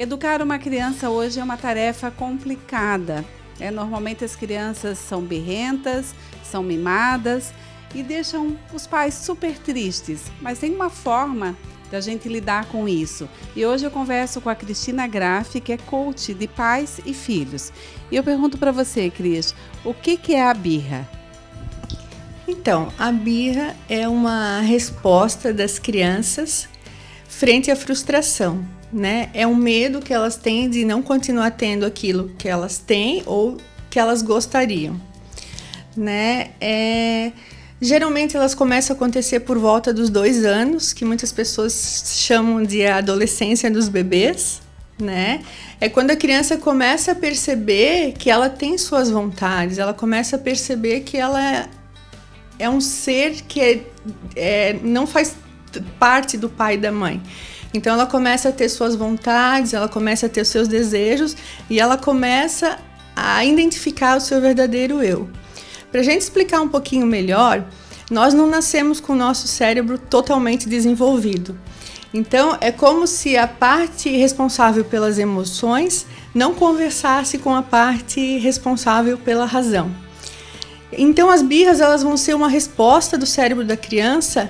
Educar uma criança hoje é uma tarefa complicada. Normalmente as crianças são birrentas, são mimadas e deixam os pais super tristes. Mas tem uma forma da gente lidar com isso. E hoje eu converso com a Cristina Graff, que é coach de pais e filhos. E eu pergunto para você, Cris, o que é a birra? Então, a birra é uma resposta das crianças frente à frustração, né? É um medo que elas têm de não continuar tendo aquilo que elas têm ou que elas gostariam, né? Geralmente elas começam a acontecer por volta dos 2 anos, que muitas pessoas chamam de adolescência dos bebês, né? É quando a criança começa a perceber que ela tem suas vontades, ela começa a perceber que ela é um ser que não faz parte do pai e da mãe. Então ela começa a ter suas vontades, ela começa a ter seus desejos e ela começa a identificar o seu verdadeiro eu. Para a gente explicar um pouquinho melhor, nós não nascemos com o nosso cérebro totalmente desenvolvido. Então é como se a parte responsável pelas emoções não conversasse com a parte responsável pela razão. Então as birras elas vão ser uma resposta do cérebro da criança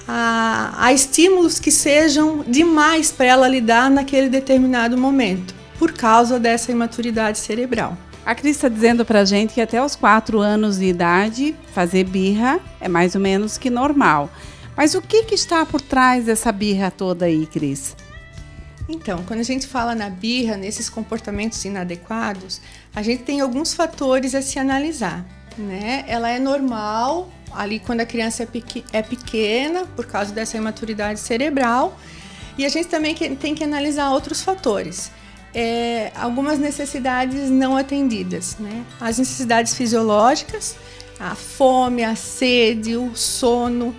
a estímulos que sejam demais para ela lidar naquele determinado momento, por causa dessa imaturidade cerebral. A Cris está dizendo para a gente que até os 4 anos de idade fazer birra é mais ou menos que normal. Mas o que está por trás dessa birra toda aí, Cris? Então, quando a gente fala na birra, nesses comportamentos inadequados, a gente tem alguns fatores a se analisar, né? Ela é normal ali quando a criança é pequena, por causa dessa imaturidade cerebral, e a gente também tem que analisar outros fatores. Algumas necessidades não atendidas, né? As necessidades fisiológicas, a fome, a sede, o sono,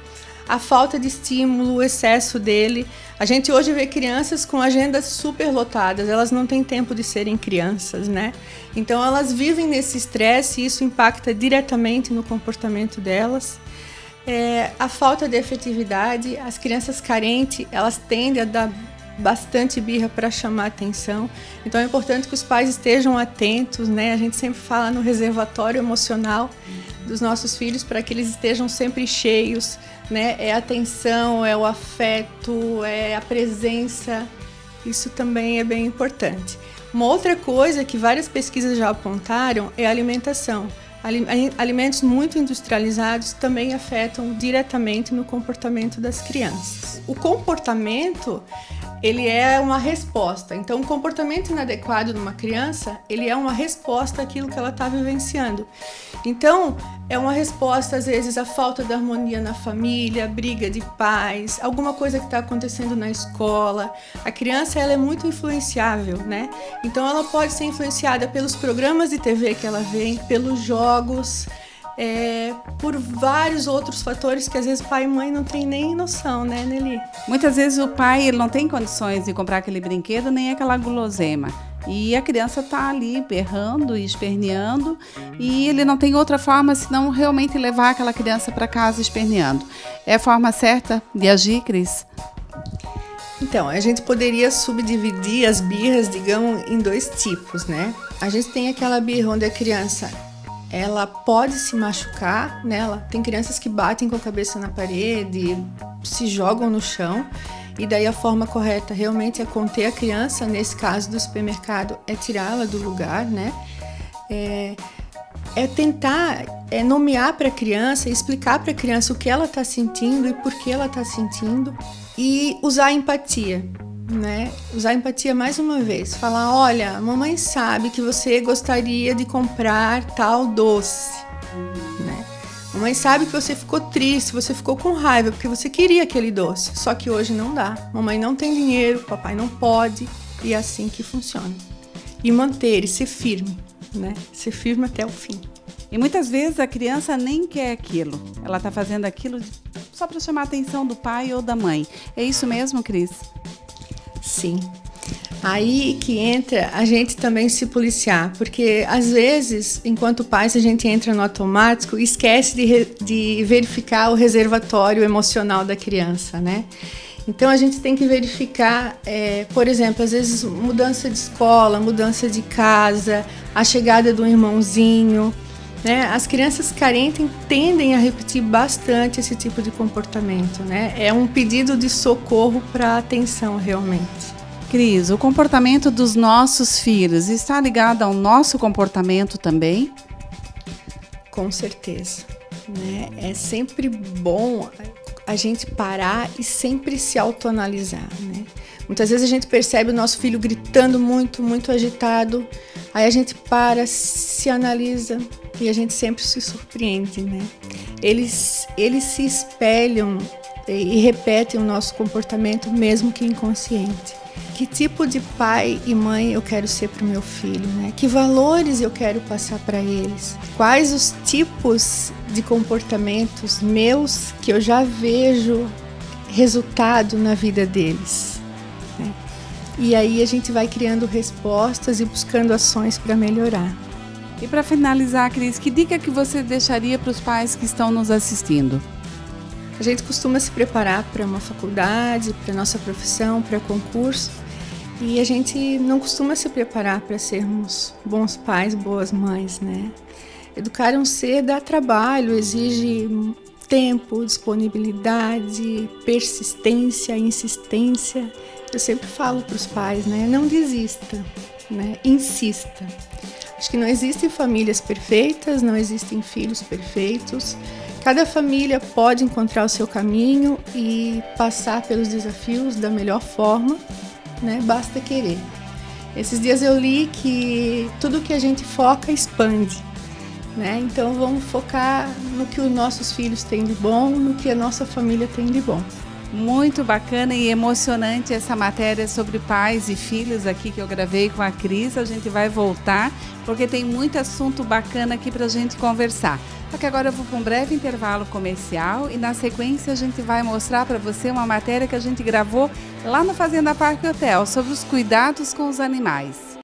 a falta de estímulo, o excesso dele. A gente hoje vê crianças com agendas super lotadas, elas não têm tempo de serem crianças, né? Então elas vivem nesse estresse e isso impacta diretamente no comportamento delas. A falta de afetividade, as crianças carentes, elas tendem a dar bastante birra para chamar atenção. Então é importante que os pais estejam atentos, né? A gente sempre fala no reservatório emocional dos nossos filhos para que eles estejam sempre cheios, né? É a atenção, é o afeto, é a presença. Isso também é bem importante. Uma outra coisa que várias pesquisas já apontaram é a alimentação. Alimentos muito industrializados também afetam diretamente no comportamento das crianças. O comportamento, ele é uma resposta. Então, o comportamento inadequado numa criança, ele é uma resposta àquilo que ela está vivenciando. Então, é uma resposta, às vezes, à falta de harmonia na família, briga de pais, alguma coisa que está acontecendo na escola. A criança, ela é muito influenciável, né? Então, ela pode ser influenciada pelos programas de TV que ela vê, pelos jogos, por vários outros fatores que às vezes pai e mãe não tem nem noção, né, Nelly? Muitas vezes o pai ele não tem condições de comprar aquele brinquedo nem aquela guloseima. E a criança está ali berrando e esperneando e ele não tem outra forma senão realmente levar aquela criança para casa esperneando. É a forma certa de agir, Cris? Então, a gente poderia subdividir as birras, digamos, em 2 tipos, né? A gente tem aquela birra onde a criança ela pode se machucar, né? Tem crianças que batem com a cabeça na parede, se jogam no chão, e daí a forma correta realmente é conter a criança, nesse caso do supermercado, é tirá-la do lugar, né? Tentar nomear para a criança, explicar para a criança o que ela está sentindo e por que ela está sentindo, e usar a empatia. Né? Usar empatia mais uma vez, falar, olha, a mamãe sabe que você gostaria de comprar tal doce, né? Mamãe sabe que você ficou triste, você ficou com raiva porque você queria aquele doce, só que hoje não dá, mamãe não tem dinheiro, papai não pode, e é assim que funciona. E manter, e ser firme, né? Ser firme até o fim. E muitas vezes a criança nem quer aquilo, ela está fazendo aquilo só para chamar a atenção do pai ou da mãe. É isso mesmo, Cris? Sim. Aí que entra a gente também se policiar, porque às vezes, enquanto pais, a gente entra no automático e esquece de verificar o reservatório emocional da criança, né? Então a gente tem que verificar, por exemplo, às vezes mudança de escola, mudança de casa, a chegada do irmãozinho, né? As crianças carentes tendem a repetir bastante esse tipo de comportamento, né? É um pedido de socorro para atenção realmente. Cris, o comportamento dos nossos filhos está ligado ao nosso comportamento também? Com certeza, né? É sempre bom a gente parar e sempre se autoanalisar, né? Muitas vezes a gente percebe o nosso filho gritando muito, muito agitado, aí a gente para, se analisa e a gente sempre se surpreende, né? Eles se espelham e repetem o nosso comportamento, mesmo que inconsciente. Que tipo de pai e mãe eu quero ser para o meu filho, né? Que valores eu quero passar para eles? Quais os tipos de comportamentos meus que eu já vejo resultado na vida deles, né? E aí a gente vai criando respostas e buscando ações para melhorar. E para finalizar, Cris, que dica que você deixaria para os pais que estão nos assistindo? A gente costuma se preparar para uma faculdade, para nossa profissão, para concurso, e a gente não costuma se preparar para sermos bons pais, boas mães, né? Educar um ser dá trabalho, exige tempo, disponibilidade, persistência, insistência. Eu sempre falo para os pais, né? Não desista, né? Insista. Acho que não existem famílias perfeitas, não existem filhos perfeitos. Cada família pode encontrar o seu caminho e passar pelos desafios da melhor forma, né? Basta querer. Esses dias eu li que tudo que a gente foca expande, né? Então vamos focar no que os nossos filhos têm de bom, no que a nossa família tem de bom. Muito bacana e emocionante essa matéria sobre pais e filhos aqui que eu gravei com a Cris. A gente vai voltar porque tem muito assunto bacana aqui para a gente conversar. Só que agora eu vou para um breve intervalo comercial e na sequência a gente vai mostrar para você uma matéria que a gente gravou lá no Fazenda Parque Hotel sobre os cuidados com os animais.